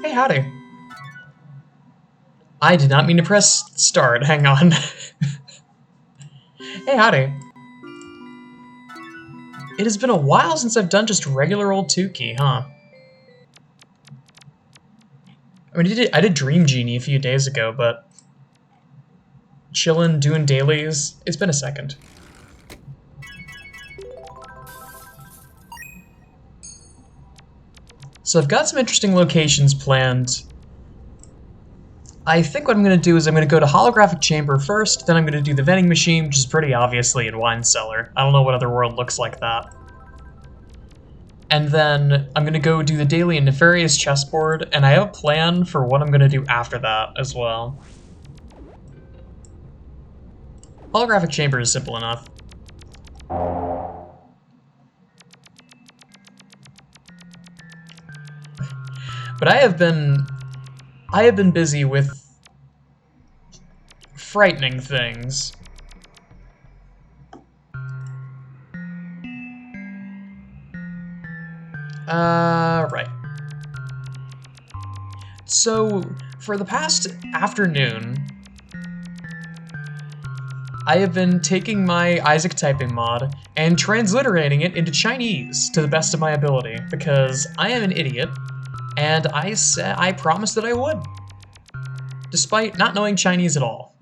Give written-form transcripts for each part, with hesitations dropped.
Hey, howdy. I did not mean to press start. Hang on. Hey, howdy. It has been a while since I've done just regular old Tukey, huh? I mean, I did Dream Genie a few days ago, but chillin', doing dailies. It's been a second. So I've got some interesting locations planned. I think what I'm going to do is I'm going to go to Holographic Chamber first, then I'm going to do the vending machine, which is pretty obviously in Wine Cellar. I don't know what other world looks like that. And then I'm going to go do the daily and nefarious chessboard, and I have a plan for what I'm going to do after that as well. Holographic Chamber is simple enough. But I have been busy with frightening things. Right. So, for the past afternoon, I have been taking my Isaac typing mod and transliterating it into Chinese to the best of my ability, because I am an idiot, and I promised that I would, despite not knowing Chinese at all.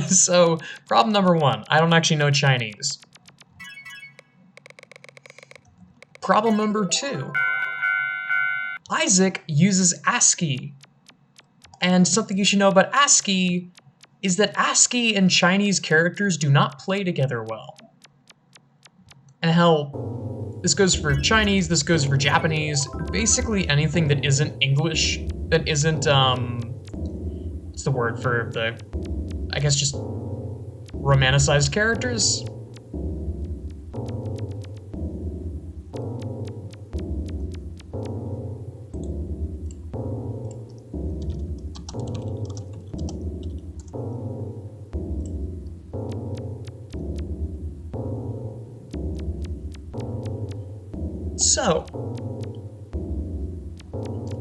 So, problem number one, I don't actually know Chinese. Problem number two, Isaac uses ASCII. And something you should know about ASCII is that ASCII and Chinese characters do not play together well. And hell, this goes for Chinese, this goes for Japanese, basically anything that isn't English, that isn't, what's the word for the, I guess just romanticized characters? So,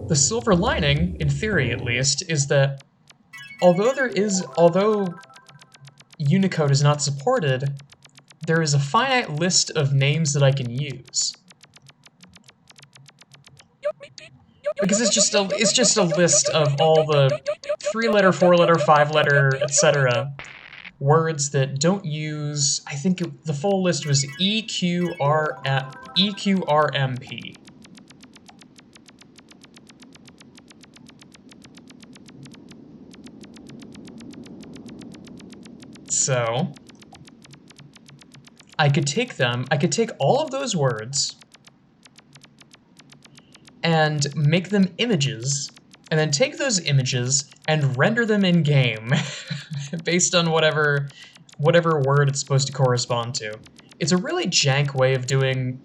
the silver lining, in theory at least, is that although Unicode is not supported, there is a finite list of names that I can use. Because it's just a list of all the 3-letter, 4-letter, 5-letter, etc. words that don't use, I think the full list was EQRMP. So, I could take all of those words and make them images, and then take those images and render them in-game based on whatever word it's supposed to correspond to. It's a really jank way of doing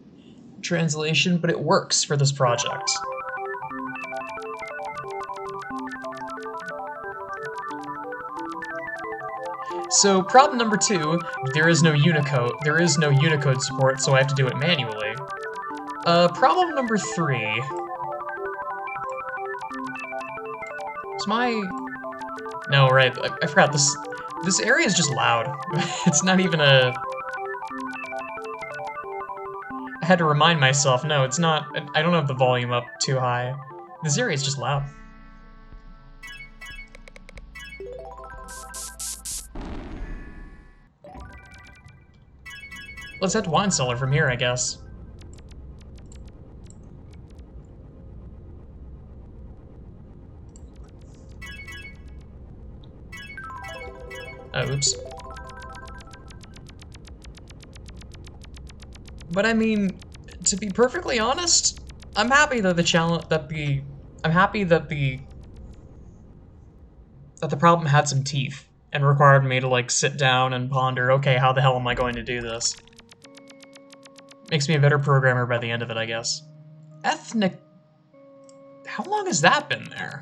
translation, but it works for this project. So problem number two, there is no Unicode support, so I have to do it manually. Problem number three. No, right, I forgot, this area is just loud. It's not even a... I had to remind myself, no, it's not, I don't have the volume up too high. This area is just loud. Let's head to Wine Cellar from here, I guess. Oh, oops. But I mean, to be perfectly honest, I'm happy that the problem had some teeth and required me to like sit down and ponder, okay, how the hell am I going to do this? Makes me a better programmer by the end of it, I guess. Ethnic... How long has that been there?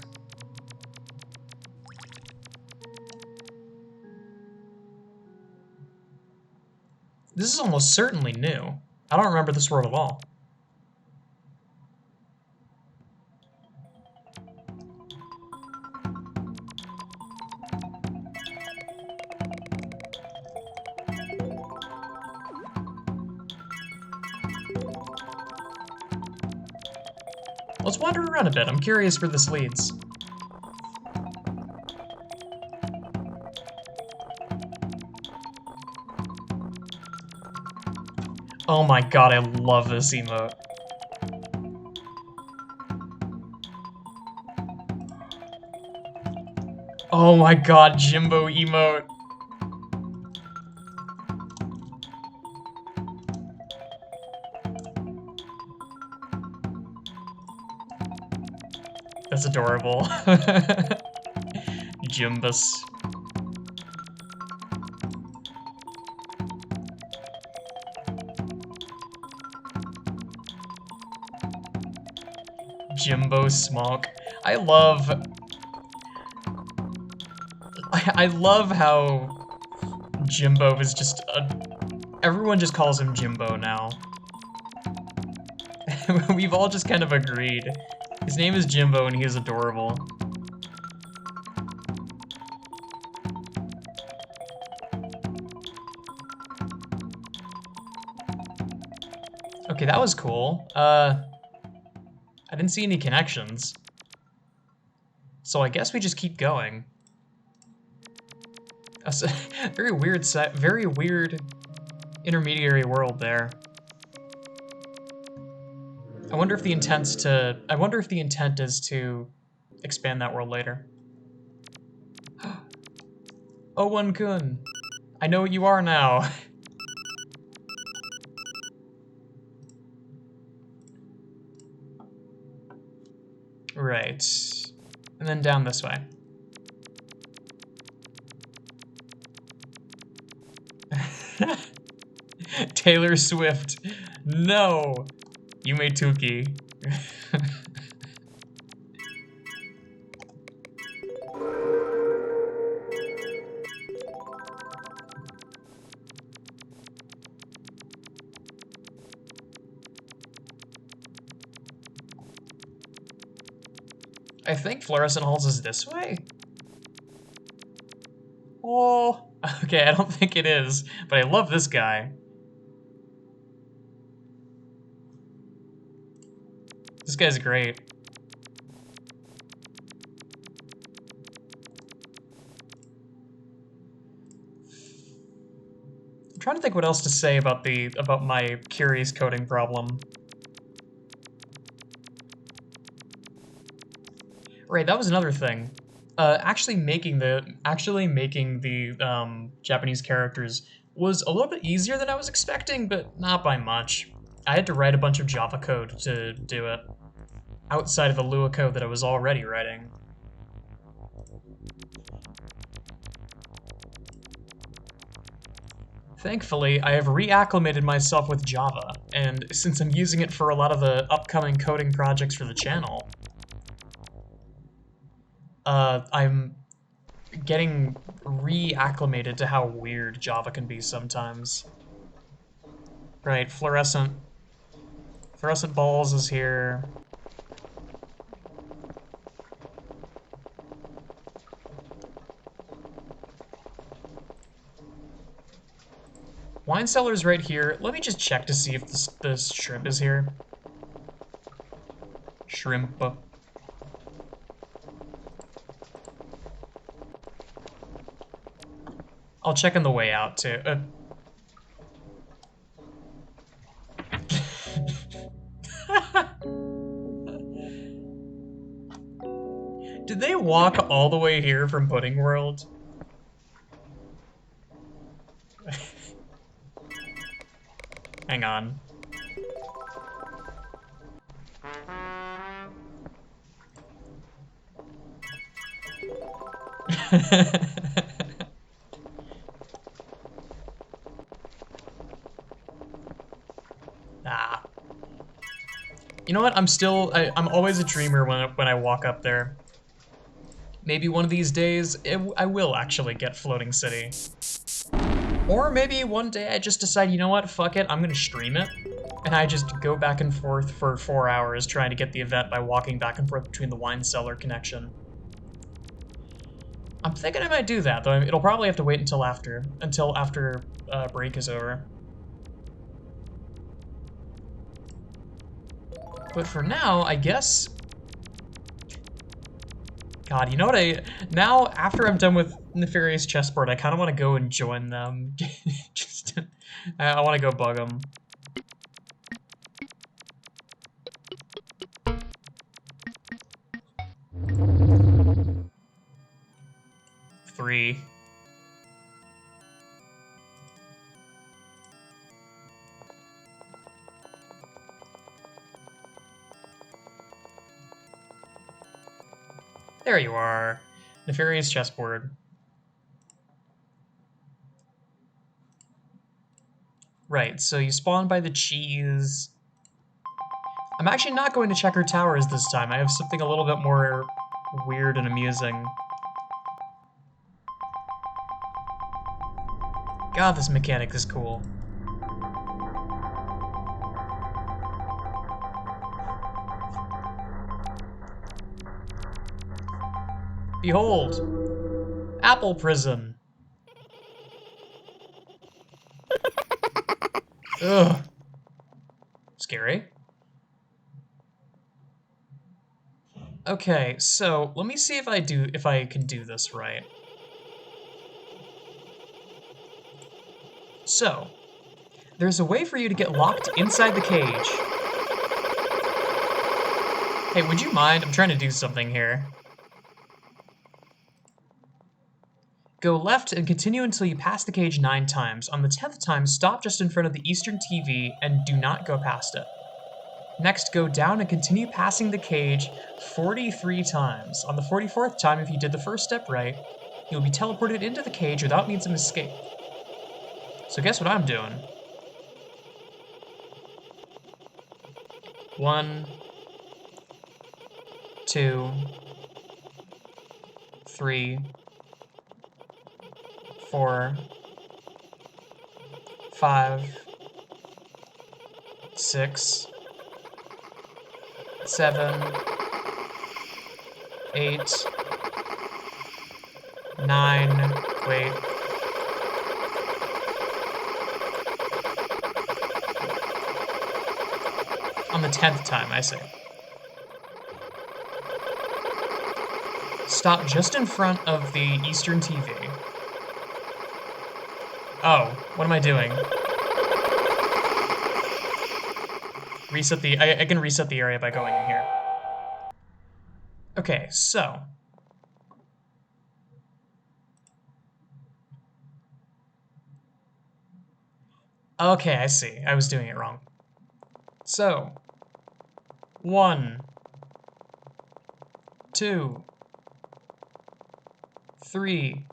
This is almost certainly new. I don't remember this world at all. Let's wander around a bit. I'm curious where this leads. Oh my god, I love this emote. Oh my god, Jimbo emote. That's adorable. Jimbus. Jimbo Smonk. I love how Jimbo is just everyone just calls him Jimbo now. We've all just kind of agreed. His name is Jimbo and he is adorable. Okay, that was cool. I didn't see any connections. So I guess we just keep going. Very weird intermediary world there. I wonder if the intent is to expand that world later. Owen-kun, I know what you are now. Right. And then down this way. Taylor Swift. No! Yume Tuki. I think Fluorescent Halls is this way? Oh, okay, I don't think it is, but I love this guy. This guy's great. I'm trying to think what else to say about my curious coding problem. Right, that was another thing. Actually making the Japanese characters was a little bit easier than I was expecting, but not by much. I had to write a bunch of Java code to do it, outside of the Lua code that I was already writing. Thankfully, I have reacclimated myself with Java, and since I'm using it for a lot of the upcoming coding projects for the channel, I'm getting reacclimated to how weird Java can be sometimes. Right, fluorescent balls is here. Wine cellar's right here. Let me just check to see if this shrimp is here. Shrimp. I'll check on the way out, too. Did they walk all the way here from Pudding World? Hang on. Ah. You know what? I'm always a dreamer when I walk up there. Maybe one of these days, I will actually get Floating City. Or maybe one day I just decide, you know what, fuck it, I'm gonna stream it. And I just go back and forth for 4 hours trying to get the event by walking back and forth between the wine cellar connection. I'm thinking I might do that, though it'll probably have to wait until after break is over. But for now, I guess God, you know what now, after I'm done with Nefarious Chessboard, I kind of want to go and join them. Just, I want to go bug them. Three. There you are. Nefarious Chessboard. Right, so you spawn by the cheese. I'm actually not going to Checker Towers this time. I have something a little bit more weird and amusing. God, this mechanic is cool. Behold! Apple Prison! Ugh. Scary. Okay, so let me see if I can do this right. So, there's a way for you to get locked inside the cage. Hey, would you mind? I'm trying to do something here. Go left and continue until you pass the cage 9 times. On the 10th time, stop just in front of the Eastern TV and do not go past it. Next, go down and continue passing the cage 43 times. On the 44th time, if you did the first step right, you'll be teleported into the cage without means of escape. So guess what I'm doing? 1, 2, 3, 4, 5, 6, 7, 8, 9, wait. On the 10th time, I say. Stop just in front of the Eastern TV. Oh, what am I doing? Reset the... I can reset the area by going in here. Okay, so... Okay, I see. I was doing it wrong. So... 1, 2, 3,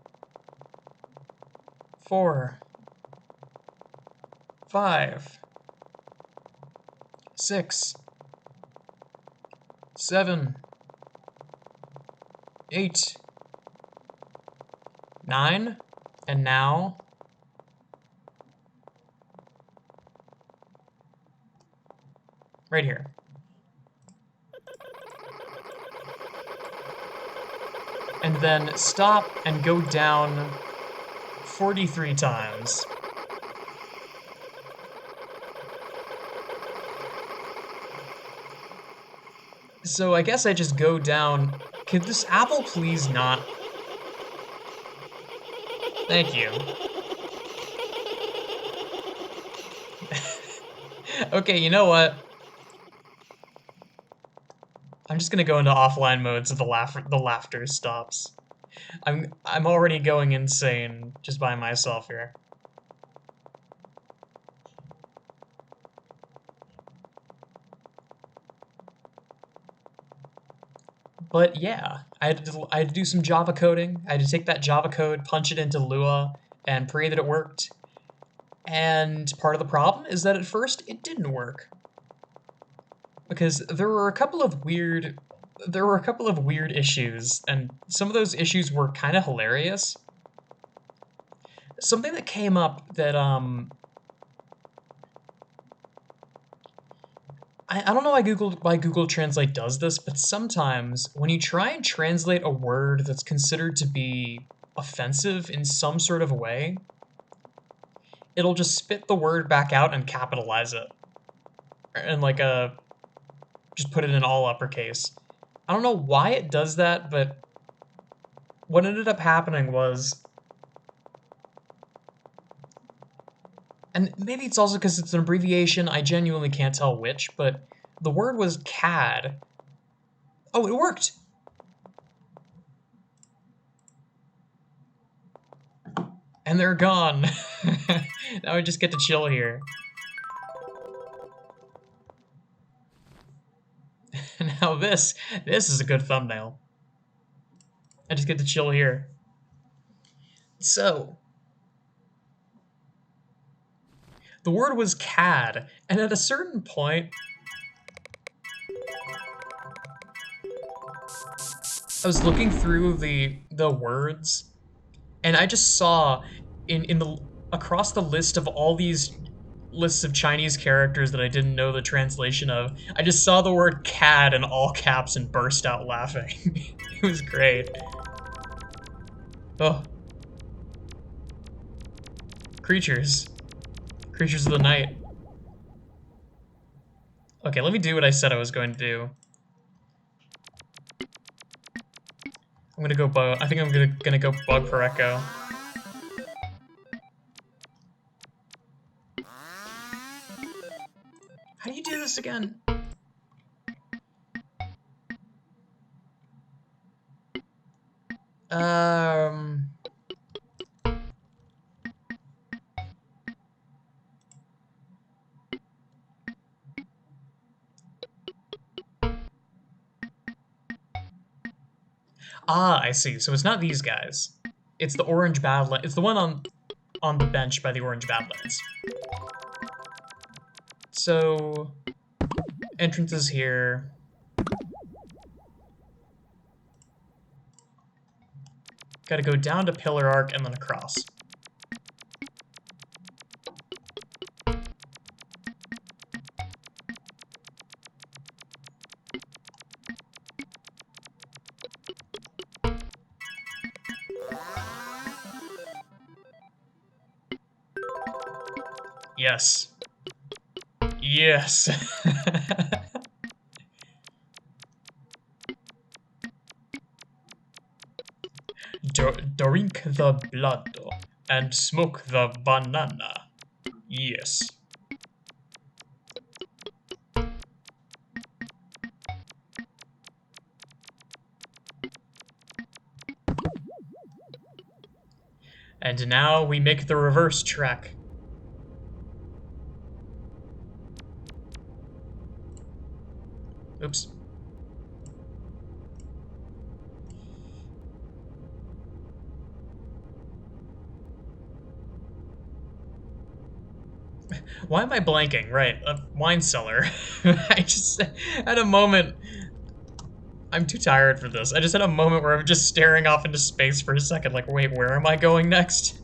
4, 5, 6, 7, 8, 9, and now... right here. And then stop and go down 43 times. So I guess I just go down... Could this apple please not? Thank you. Okay, you know what? I'm just gonna go into offline mode so the laughter stops. I'm already going insane just by myself here. But yeah, I had to do some Java coding. I had to take that Java code, punch it into Lua, and pray that it worked. And part of the problem is that at first it didn't work. Because there were a couple of weird issues, and some of those issues were kind of hilarious. Something that came up that I don't know why Google Translate does this, but sometimes when you try and translate a word that's considered to be offensive in some sort of way, it'll just spit the word back out and capitalize it. And just put it in all uppercase. I don't know why it does that, but what ended up happening was, and maybe it's also because it's an abbreviation, I genuinely can't tell which, but the word was CAD. Oh, it worked! And they're gone. Now I just get to chill here. Now this is a good thumbnail. I just get to chill here. So, the word was CAD, and at a certain point, I was looking through the words, and I just saw in the across the list of all these lists of Chinese characters that I didn't know the translation of, I just saw the word CAD in all caps and burst out laughing. It was great. Oh. Creatures. Creatures of the night. Okay, let me do what I said I was going to do. I'm gonna go bug. I think I'm gonna go bug for Echo. How do you do this again? Um. Ah, I see. So it's not these guys. It's the orange Badlands. It's the one on the bench by the orange Badlands. So entrance is here. Gotta go down to Pillar Arc and then across. Yes. Yes. Drink the blood and smoke the banana. Yes. And now we make the reverse trek. Oops. Why am I blanking? Right, a wine cellar. I just had a moment. I'm too tired for this. I just had a moment where I'm just staring off into space for a second, like, wait, where am I going next?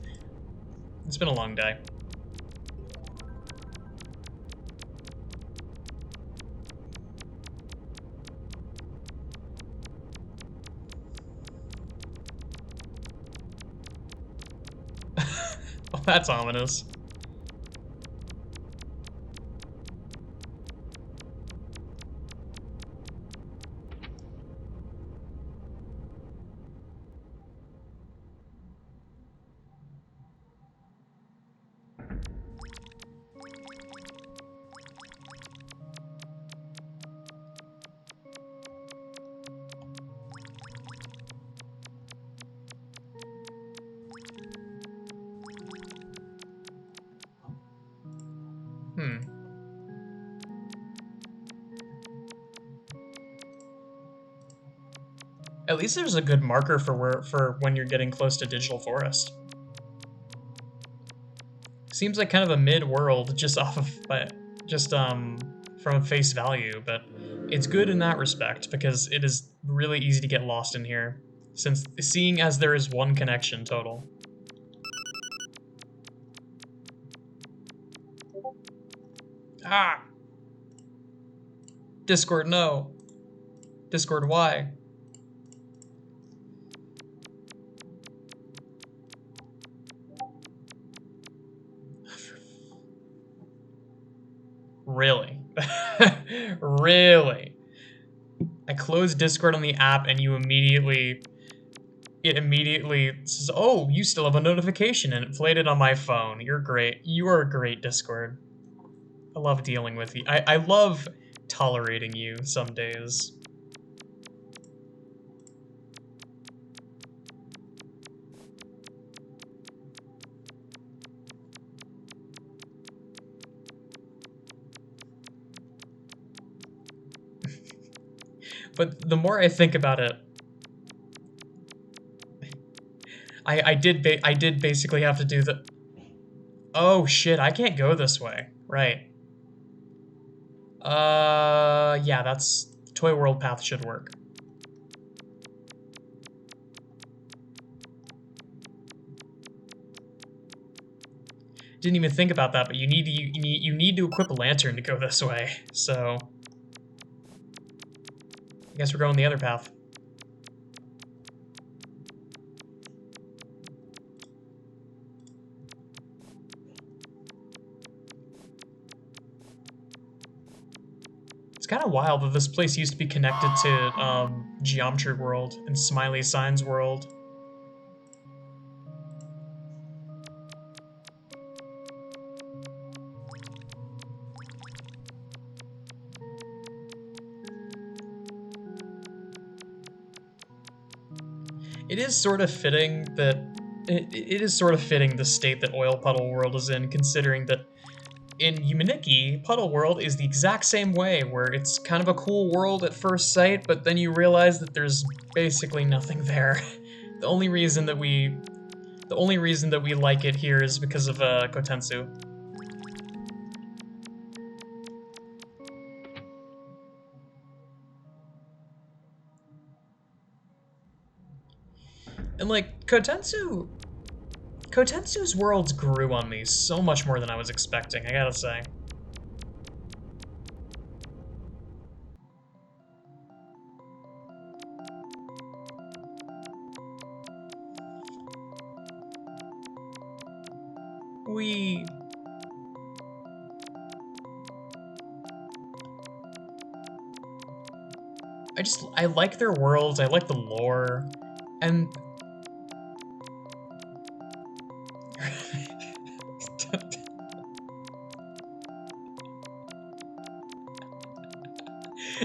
It's been a long day. Oh, that's ominous. Hmm. At least there's a good marker for when you're getting close to Digital Forest. Seems like kind of a mid-world just off of, from face value, but it's good in that respect because it is really easy to get lost in here, since seeing as there is one connection total. Ah! Discord, no. Discord, why? Really? Really? I closed Discord on the app and you immediately it immediately says, "Oh, you still have a notification," and it played it on my phone. You're great. You are a great, Discord. I love dealing with you. I love tolerating you some days. But the more I think about it, I did basically have to do the... Oh shit, I can't go this way. Right. Yeah, that's... Toy World path should work. Didn't even think about that, but you need to equip a lantern to go this way, so... I guess we're going the other path. It's kind of wild that this place used to be connected to Geometry World and Smiley Signs World. It is sort of fitting that it is sort of fitting the state that Oil Puddle World is in, considering that in Yumaniki, Puddle World is the exact same way, where it's kind of a cool world at first sight, but then you realize that there's basically nothing there. The only reason that we like it here is because of Kotensu. And like Kotensu's worlds grew on me so much more than I was expecting, I gotta say. I like their worlds, I like the lore, and...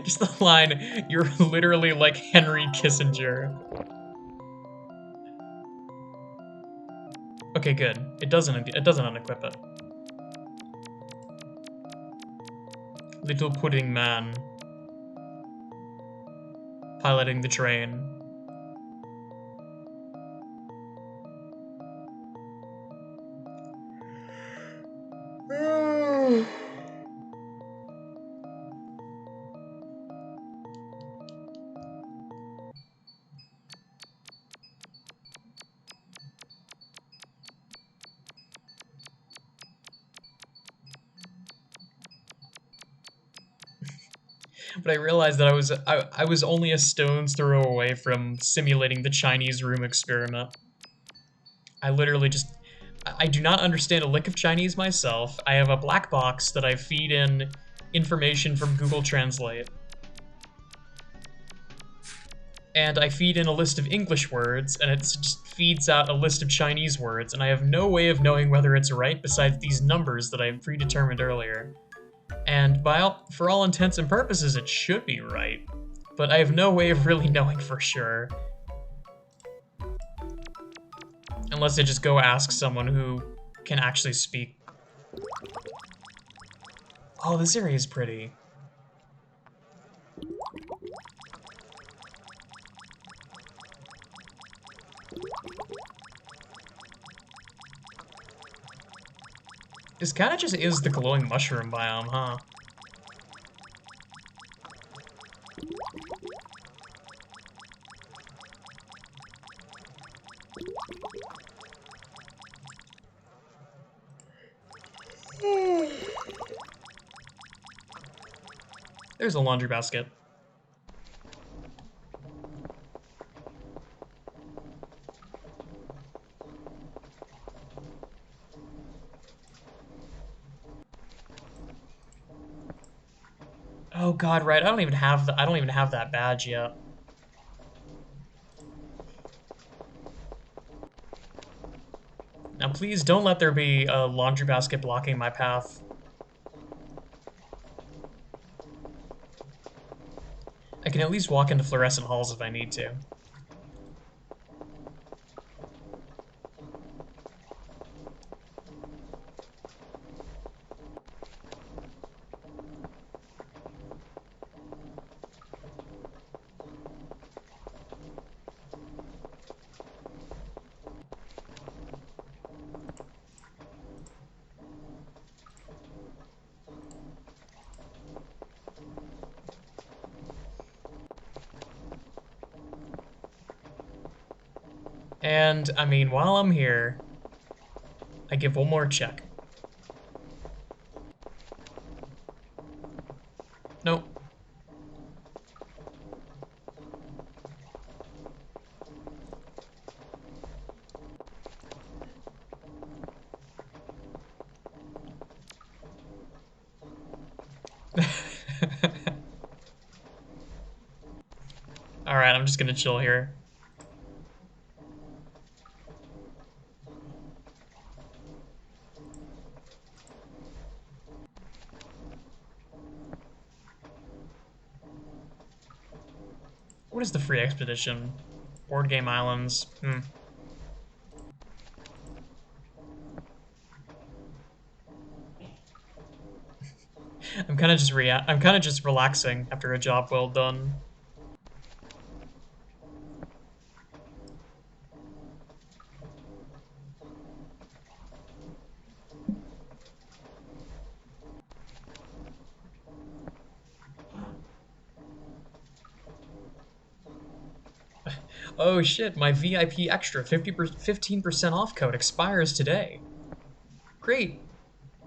Just the line, "You're literally like Henry Kissinger." Okay, good. It doesn't unequip it. Little pudding man. Piloting the train. But I realized that I was only a stone's throw away from simulating the Chinese room experiment. I literally just... I do not understand a lick of Chinese myself. I have a black box that I feed in information from Google Translate. And I feed in a list of English words, and it just feeds out a list of Chinese words, and I have no way of knowing whether it's right besides these numbers that I predetermined earlier. And for all intents and purposes, it should be right. But I have no way of really knowing for sure. Unless I just go ask someone who can actually speak. Oh, this area is pretty. This kind of just is the glowing mushroom biome, huh? There's a laundry basket. Oh god, right. I don't even have that badge yet. Now please don't let there be a laundry basket blocking my path. I can at least walk into fluorescent halls if I need to. And, I mean, while I'm here, I give one more check. Nope. Alright, I'm just gonna chill here. What is the free expedition? Board Game Islands. I'm kind of just relaxing after a job well done. Oh shit, my VIP extra 15% off code expires today. Great.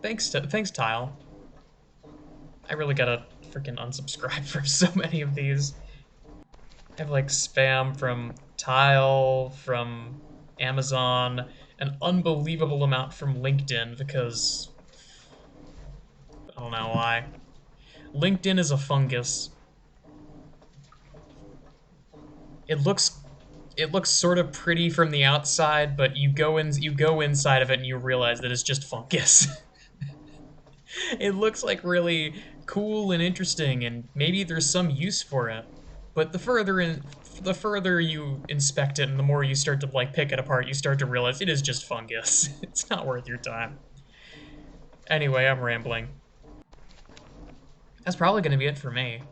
Thanks Tile. I really gotta freaking unsubscribe from so many of these. I have like spam from Tile, from Amazon, an unbelievable amount from LinkedIn because I don't know why. LinkedIn is a fungus. It looks it looks sort of pretty from the outside, but you go inside of it and you realize that it's just fungus. It looks like really cool and interesting and maybe there's some use for it. But the further you inspect it and the more you start to like pick it apart, you start to realize it is just fungus. It's not worth your time. Anyway, I'm rambling. That's probably going to be it for me.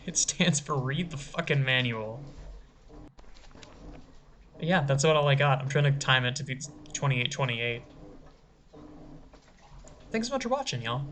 It stands for read the fucking manual. But yeah, that's about all I got. I'm trying to time it to be 28:28. Thanks so much for watching, y'all.